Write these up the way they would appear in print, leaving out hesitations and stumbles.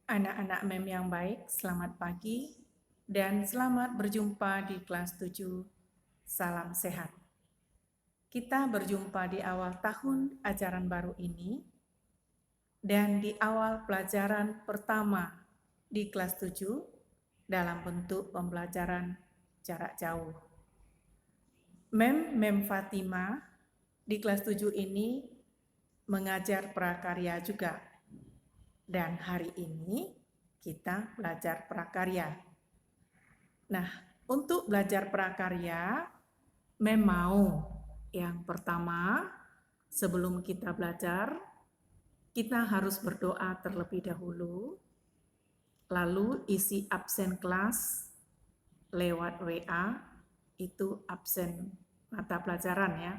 Anak-anak MEM yang baik, selamat pagi dan selamat berjumpa di kelas 7. Salam sehat. Kita berjumpa di awal tahun ajaran baru ini dan di awal pelajaran pertama di kelas 7 dalam bentuk pembelajaran jarak jauh. Mem Fatima di kelas 7 ini mengajar prakarya juga. Dan hari ini kita belajar prakarya. Nah, untuk belajar prakarya, mau yang pertama, sebelum kita belajar, kita harus berdoa terlebih dahulu, lalu isi absen kelas lewat WA, itu absen mata pelajaran ya,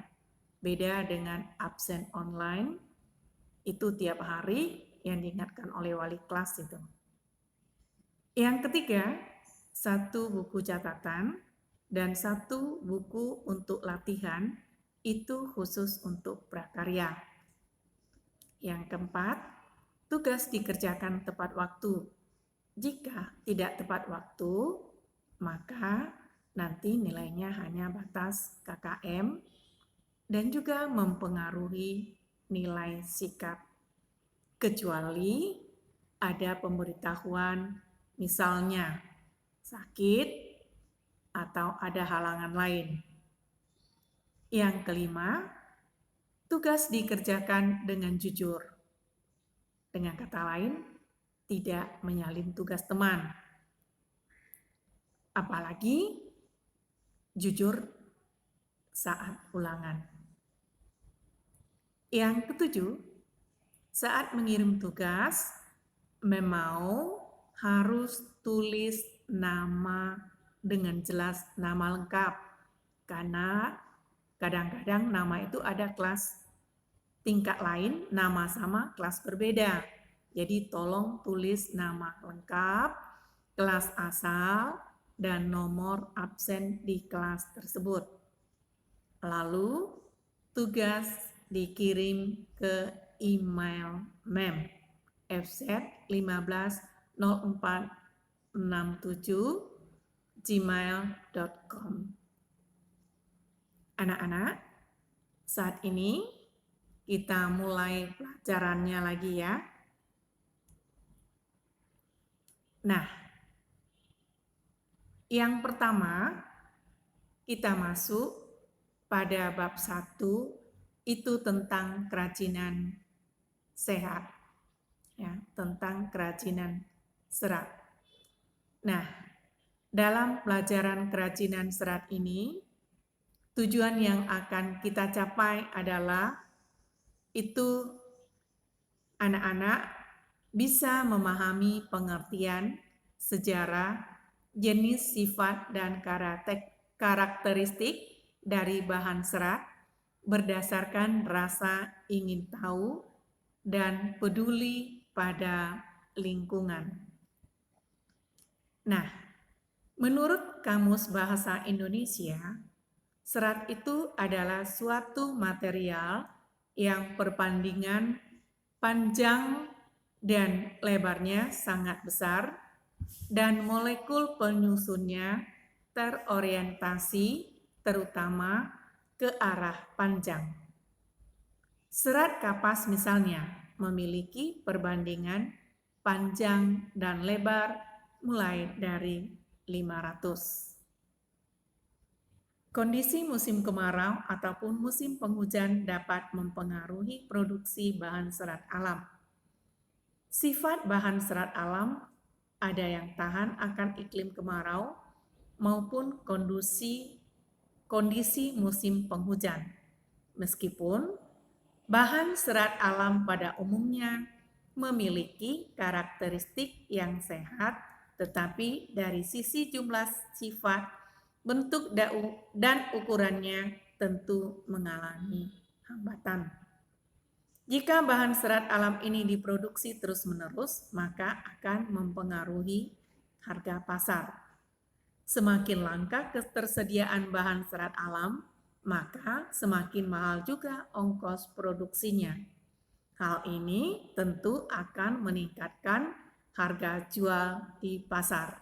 beda dengan absen online, itu tiap hari yang diingatkan oleh wali kelas itu. Yang ketiga, satu buku catatan dan satu buku untuk latihan itu khusus untuk prakarya. Yang keempat, tugas dikerjakan tepat waktu. Jika tidak tepat waktu, maka nanti nilainya hanya batas KKM dan juga mempengaruhi nilai sikap. Kecuali ada pemberitahuan misalnya sakit atau ada halangan lain. Yang kelima, tugas dikerjakan dengan jujur. Dengan kata lain, tidak menyalin tugas teman. Apalagi jujur saat ulangan. Yang ketujuh, saat mengirim tugas, memang harus tulis nama dengan jelas, nama lengkap. Karena kadang-kadang nama itu ada kelas tingkat lain, nama sama, kelas berbeda. Jadi tolong tulis nama lengkap, kelas asal, dan nomor absen di kelas tersebut. Lalu tugas dikirim ke email MEM fz15467@gmail.com. Anak-anak, saat ini kita mulai pelajarannya lagi ya. Nah, yang pertama kita masuk pada bab 1 itu tentang kerajinan sehat. Ya, tentang kerajinan serat. Nah, dalam pelajaran kerajinan serat ini, tujuan yang akan kita capai adalah itu anak-anak bisa memahami pengertian, sejarah, jenis, sifat, dan karakteristik dari bahan serat berdasarkan rasa ingin tahu dan peduli pada lingkungan. Nah, menurut Kamus Bahasa Indonesia, serat itu adalah suatu material yang perbandingan panjang dan lebarnya sangat besar dan molekul penyusunnya terorientasi terutama ke arah panjang. Serat kapas misalnya memiliki perbandingan panjang dan lebar mulai dari 500. Kondisi musim kemarau ataupun musim penghujan dapat mempengaruhi produksi bahan serat alam. Sifat bahan serat alam ada yang tahan akan iklim kemarau maupun kondisi musim penghujan. Meskipun bahan serat alam pada umumnya memiliki karakteristik yang sehat, tetapi dari sisi jumlah sifat, bentuk dan ukurannya tentu mengalami hambatan. Jika bahan serat alam ini diproduksi terus-menerus, maka akan mempengaruhi harga pasar. Semakin langka ketersediaan bahan serat alam, maka semakin mahal juga ongkos produksinya. Hal ini tentu akan meningkatkan harga jual di pasar.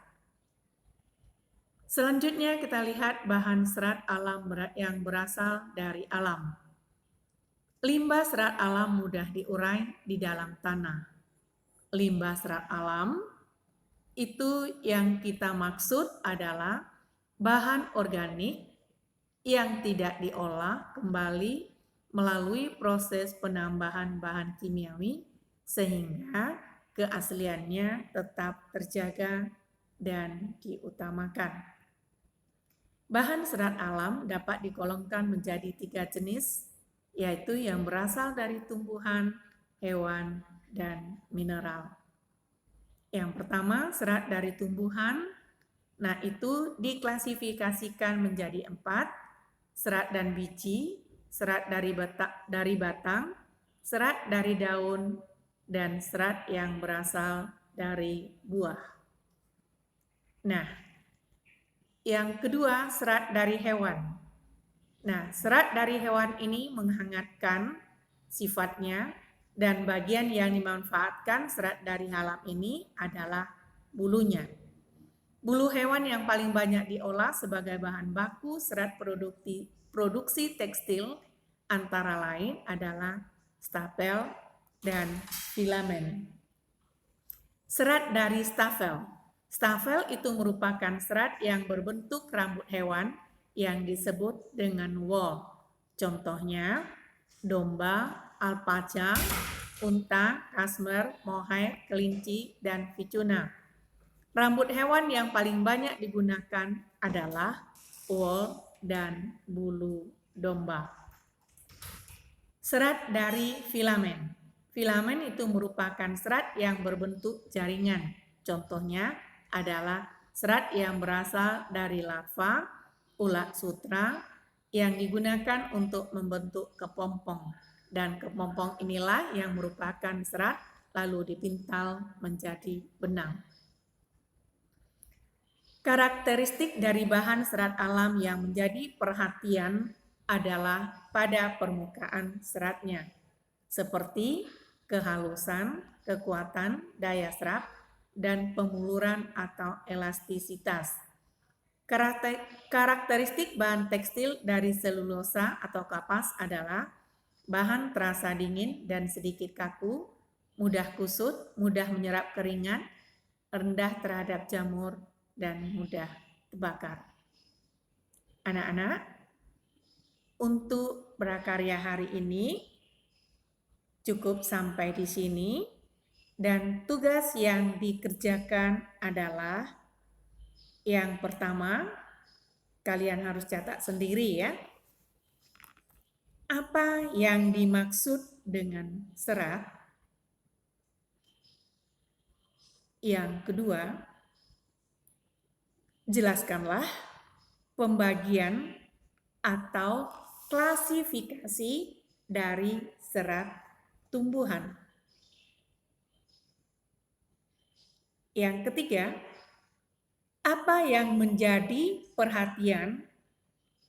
Selanjutnya kita lihat bahan serat alam yang berasal dari alam. Limbah serat alam mudah diurai di dalam tanah. Limbah serat alam itu yang kita maksud adalah bahan organik yang tidak diolah kembali melalui proses penambahan bahan kimiawi sehingga keasliannya tetap terjaga dan diutamakan. Bahan serat alam dapat digolongkan menjadi 3 jenis, yaitu yang berasal dari tumbuhan, hewan, dan mineral. Yang pertama, serat dari tumbuhan. Nah, itu diklasifikasikan menjadi 4, serat dan biji, serat dari batang, serat dari daun, dan serat yang berasal dari buah. Nah, yang kedua, serat dari hewan. Nah, serat dari hewan ini menghangatkan sifatnya dan bagian yang dimanfaatkan serat dari alam ini adalah bulunya. Bulu hewan yang paling banyak diolah sebagai bahan baku serat produksi tekstil antara lain adalah stafel dan filamen. Serat dari stafel. Stafel itu merupakan serat yang berbentuk rambut hewan yang disebut dengan wool. Contohnya domba, alpaca, unta, kashmir, mohair, kelinci, dan vicuna. Rambut hewan yang paling banyak digunakan adalah wool dan bulu domba. Serat dari filamen. Filamen itu merupakan serat yang berbentuk jaringan. Contohnya adalah serat yang berasal dari larva, ulat sutra, yang digunakan untuk membentuk kepompong. Dan kepompong inilah yang merupakan serat lalu dipintal menjadi benang. Karakteristik dari bahan serat alam yang menjadi perhatian adalah pada permukaan seratnya, seperti kehalusan, kekuatan, daya serap, dan pemuluran atau elastisitas. Karakteristik bahan tekstil dari selulosa atau kapas adalah bahan terasa dingin dan sedikit kaku, mudah kusut, mudah menyerap keringat, rendah terhadap jamur, dan mudah terbakar. Anak-anak, untuk prakarya hari ini cukup sampai di sini. Dan tugas yang dikerjakan adalah yang pertama, kalian harus catat sendiri ya. Apa yang dimaksud dengan serat? Yang kedua, jelaskanlah pembagian atau klasifikasi dari serat tumbuhan. Yang ketiga, apa yang menjadi perhatian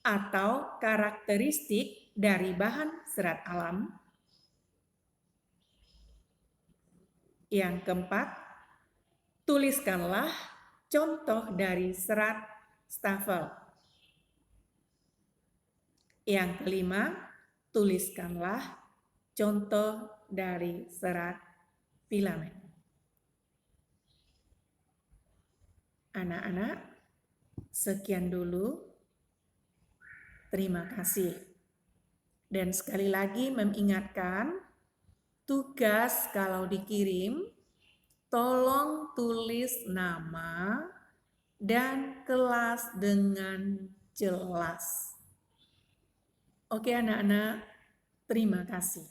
atau karakteristik dari bahan serat alam? Yang keempat, tuliskanlah contoh dari serat stafel. Yang kelima, tuliskanlah contoh dari serat filamen. Anak-anak, sekian dulu. Terima kasih. Dan sekali lagi mengingatkan, tugas kalau dikirim, tolong tulis nama dan kelas dengan jelas. Oke anak-anak, terima kasih.